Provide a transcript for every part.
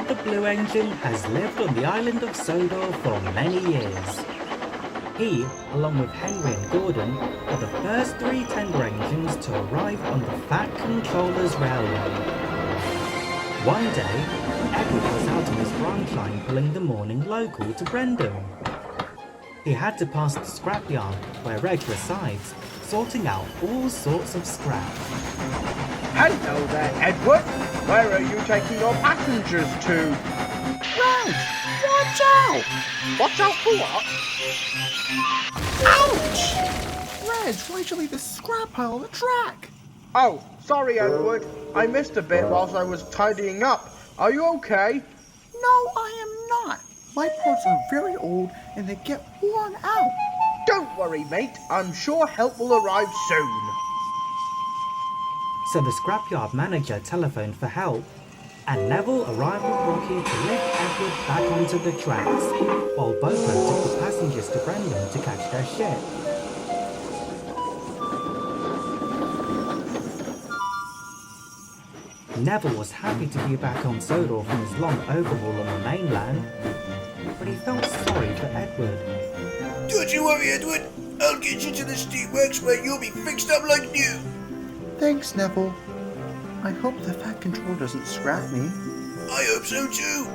Edward the Blue Engine has lived on the island of Sodor for many years. He, along with Henry and Gordon, were the first 3 tender engines to arrive on the Fat Controller's railway. One day, Edward was out on his branch line pulling the morning local to Brendam. He had to pass the scrapyard where Reg resides, sorting out all sorts of scrap. Hello there, Edward. Where are you taking your passengers to? Reg, watch out! Watch out for what? Ouch! Reg, why'd you leave the scrap pile on the track? Oh, sorry, Edward. I missed a bit whilst I was tidying up. Are you okay? No, I am not. My parts are very old and they get worn out. Don't worry, mate. I'm sure help will arrive soon. So the scrapyard manager telephoned for help, and Neville arrived with Rocky to lift Edward back onto the tracks, while BoCo took the passengers to Brendam to catch their ship. Neville was happy to be back on Sodor from his long overhaul on the mainland, but he felt sorry for Edward. Don't you worry, Edward. I'll get you to the steamworks where you'll be fixed up like new. Thanks, Neville. I hope the Fat Controller doesn't scrap me. I hope so too.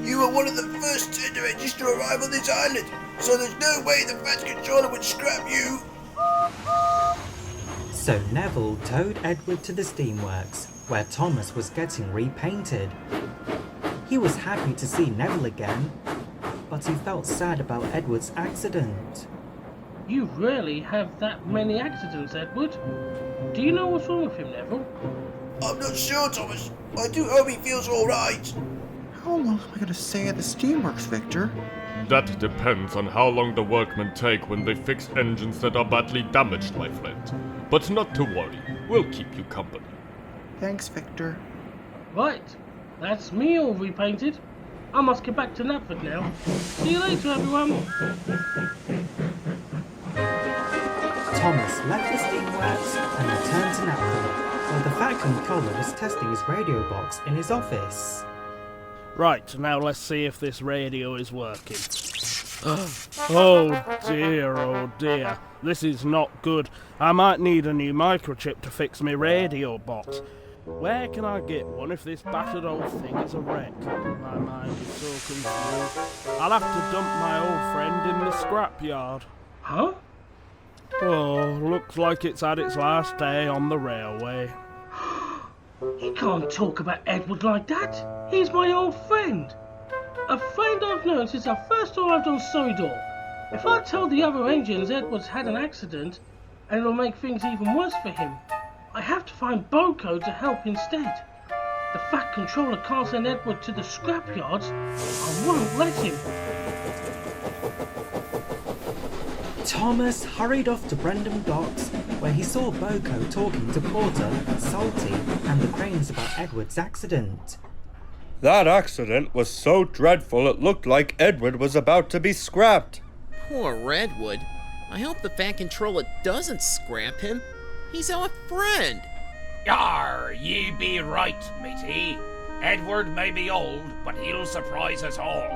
You were one of the first tender engines to arrive on this island, so there's no way the Fat Controller would scrap you. So Neville towed Edward to the steamworks, where Thomas was getting repainted. He was happy to see Neville again, but he felt sad about Edward's accident. You rarely have that many accidents, Edward. Do you know what's wrong with him, Neville? I'm not sure, Thomas. I do hope he feels alright. How long am I going to stay at the steamworks, Victor? That depends on how long the workmen take when they fix engines that are badly damaged, my friend. But not to worry, we'll keep you company. Thanks, Victor. Right, that's me all repainted. I must get back to Knapford now. See you later, everyone. Thomas left the steamworks and returned to Knapford, where the Fat Controller was testing his radio box in his office. Right, now let's see if this radio is working. Oh dear. This is not good. I might need a new microchip to fix my radio box. Where can I get one if this battered old thing is a wreck? My mind is so confused. I'll have to dump my old friend in the scrapyard. Huh? Oh, looks like it's had its last day on the railway. You can't talk about Edward like that. He's my old friend. A friend I've known since I first arrived on Sodor. If I tell the other engines Edward's had an accident, and it'll make things even worse for him, I have to find BoCo to help instead. The Fat Controller can't send Edward to the scrapyards. I won't let him. Thomas hurried off to Brendam Docks, where he saw BoCo talking to Porter, Salty, and the Cranes about Edward's accident. That accident was so dreadful it looked like Edward was about to be scrapped. Poor Edward. I hope the Fat Controller doesn't scrap him. He's our friend. Yar, ye be right, matey. Edward may be old, but he'll surprise us all.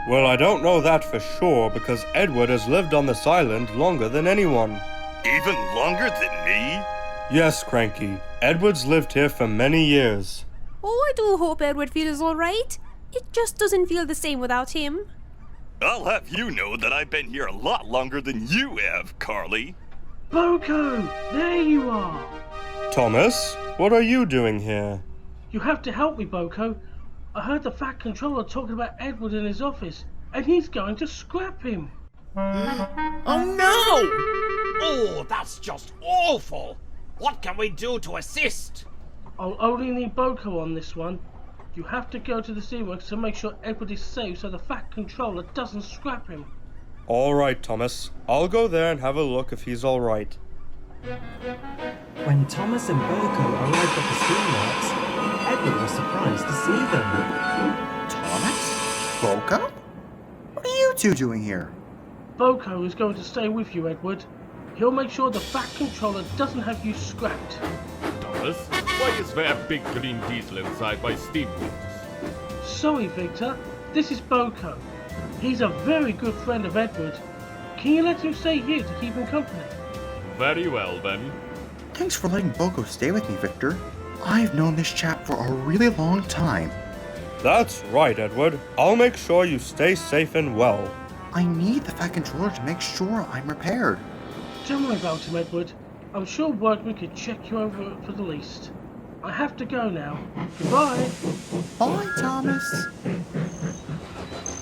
Well, I don't know that for sure because Edward has lived on this island longer than anyone. Even longer than me? Yes, Cranky. Edward's lived here for many years. Oh, I do hope Edward feels alright. It just doesn't feel the same without him. I'll have you know that I've been here a lot longer than you have, Carly. BoCo! There you are! Thomas, what are you doing here? You have to help me, BoCo. I heard the Fat Controller talking about Edward in his office, and he's going to scrap him. Oh no! Oh, that's just awful! What can we do to assist? I'll only need BoCo on this one. You have to go to the steamworks to make sure Edward is safe so the Fat Controller doesn't scrap him. All right, Thomas. I'll go there and have a look if he's all right. When Thomas and BoCo arrived at the steamworks, Edward was surprised to see them. Thomas? BoCo? What are you two doing here? BoCo is going to stay with you, Edward. He'll make sure the Fat Controller doesn't have you scrapped. Thomas, why is there a big green diesel inside my steamboat? Sorry, Victor. This is BoCo. He's a very good friend of Edward. Can you let him stay here to keep him company? Very well, then. Thanks for letting BoCo stay with me, Victor. I've known this chap for a really long time. That's right, Edward. I'll make sure you stay safe and well. I need the Fat Controller to make sure I'm repaired. Don't worry about him, Edward. I'm sure Workman could check you over for the least. I have to go now. Goodbye. Bye, Thomas.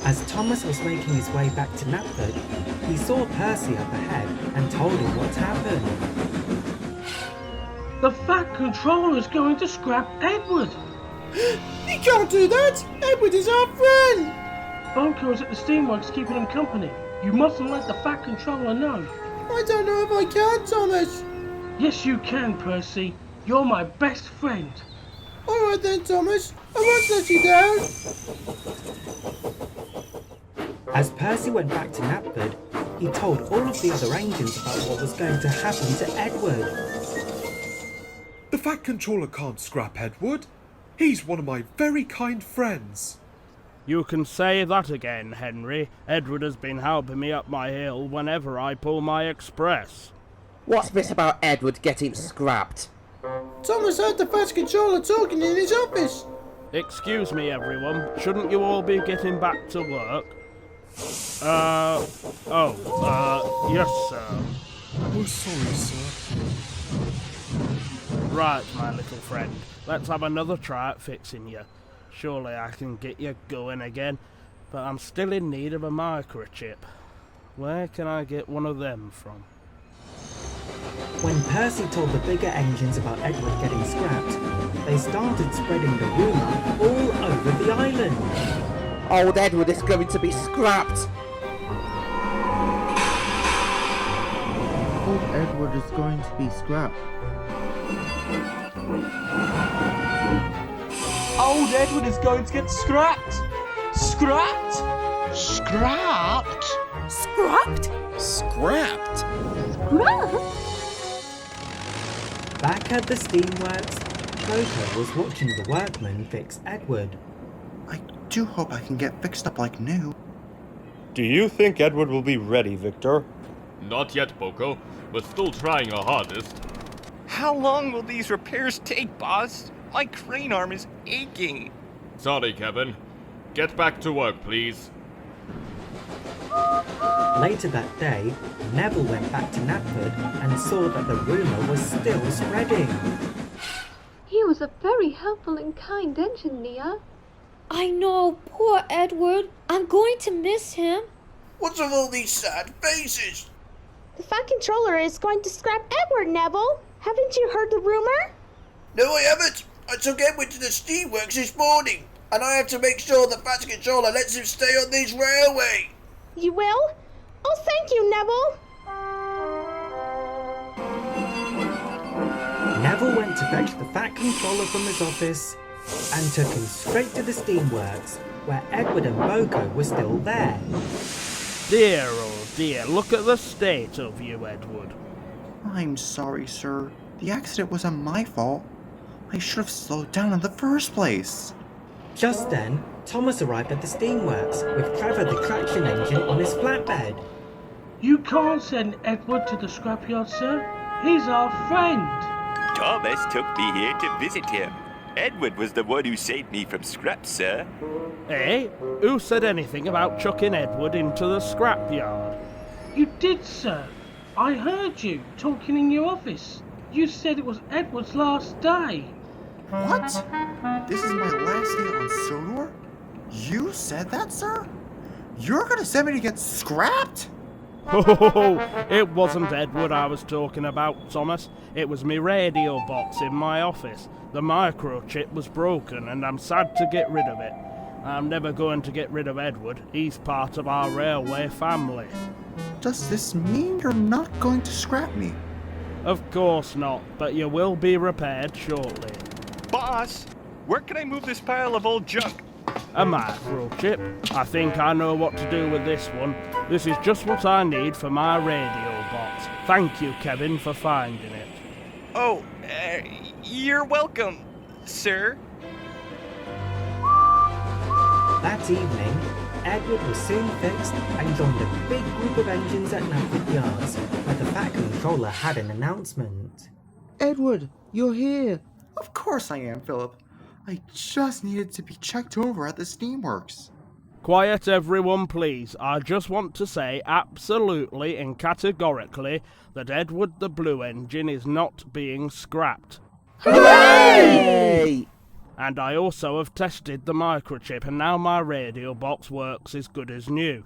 As Thomas was making his way back to Knapford, he saw Percy up ahead and told him what happened. The Fat Controller is going to scrap Edward. He can't do that! Edward is our friend! BoCo is at the steamworks keeping him company. You mustn't let the Fat Controller know. I don't know if I can, Thomas. Yes, you can, Percy. You're my best friend. Alright then, Thomas. I won't let you down. As Percy went back to Knapford, he told all of the other engines about what was going to happen to Edward. The Fat Controller can't scrap Edward. He's one of my very kind friends. You can say that again, Henry. Edward has been helping me up my hill whenever I pull my express. What's this about Edward getting scrapped? Thomas heard the Fat Controller talking in his office. Excuse me, everyone. Shouldn't you all be getting back to work? Yes, sir. Oh, sorry, sir. Right, my little friend. Let's have another try at fixing you. Surely I can get you going again, but I'm still in need of a microchip. Where can I get one of them from? When Percy told the bigger engines about Edward getting scrapped, they started spreading the rumour all over the island. Old Edward is going to be scrapped! Old Edward is going to be scrapped. Old Edward is going to get scrapped! Scrapped? Scrapped? Scrapped? Scrapped? Scrapped? Back at the steamworks, BoCo was watching the workmen fix Edward. I do hope I can get fixed up like new. Do you think Edward will be ready, Victor? Not yet, BoCo. We're still trying our hardest. How long will these repairs take, boss? My crane arm is aching. Sorry, Kevin. Get back to work, please. Later that day, Neville went back to Knapford and saw that the rumour was still spreading. He was a very helpful and kind engineer. I know, poor Edward. I'm going to miss him. What's with all these sad faces? The Fat Controller is going to scrap Edward, Neville. Haven't you heard the rumor? No, I haven't. I took Edward to the steamworks this morning, and I have to make sure the Fat Controller lets him stay on this railway. You will? Oh, thank you, Neville. Neville went to fetch the Fat Controller from his office and took him straight to the steamworks, where Edward and BoCo were still there. Dear, oh dear, look at the state of you, Edward. I'm sorry, sir. The accident wasn't my fault. I should have slowed down in the first place. Just then, Thomas arrived at the steamworks with Trevor the traction engine on his flatbed. You can't send Edward to the scrapyard, sir. He's our friend. Thomas took me here to visit him. Edward was the one who saved me from scrap, sir. Eh? Who said anything about chucking Edward into the scrapyard? You did, sir. I heard you talking in your office. You said it was Edward's last day. What? This is my last day on Sodor? You said that, sir? You're gonna send me to get scrapped? Oh, it wasn't Edward I was talking about, Thomas. It was me radio box in my office. The microchip was broken and I'm sad to get rid of it. I'm never going to get rid of Edward. He's part of our railway family. Does this mean you're not going to scrap me? Of course not, but you will be repaired shortly. Boss, where can I move this pile of old junk? A microchip. I think I know what to do with this one. This is just what I need for my radio box. Thank you, Kevin, for finding it. Oh, you're welcome, sir. That evening, Edward was soon fixed and joined a big group of engines at Knapford Yards, where the Fat Controller had an announcement. Edward, you're here. Of course I am, Philip. I just needed to be checked over at the Steamworks. Quiet everyone, please. I just want to say absolutely and categorically that Edward the Blue Engine is not being scrapped. Hooray! And I also have tested the microchip and now my radio box works as good as new.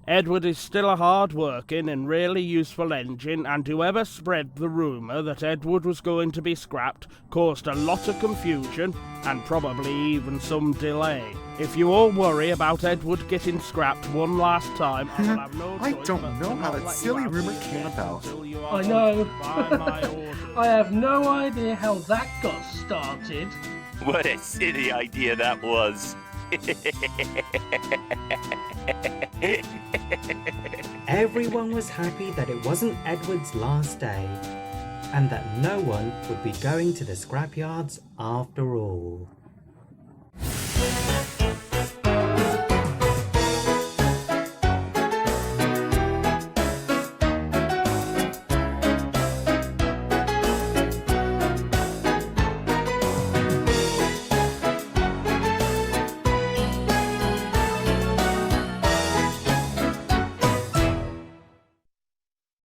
Edward is still a hard-working and really useful engine, and whoever spread the rumour that Edward was going to be scrapped caused a lot of confusion and probably even some delay. If you all worry about Edward getting scrapped one last time, I will have no I choice don't but know to how not that let silly you out rumour of came here about. until you are I know. by my orders. I have no idea how that got started. What a silly idea that was. Everyone was happy that it wasn't Edward's last day, and that no one would be going to the scrapyards after all.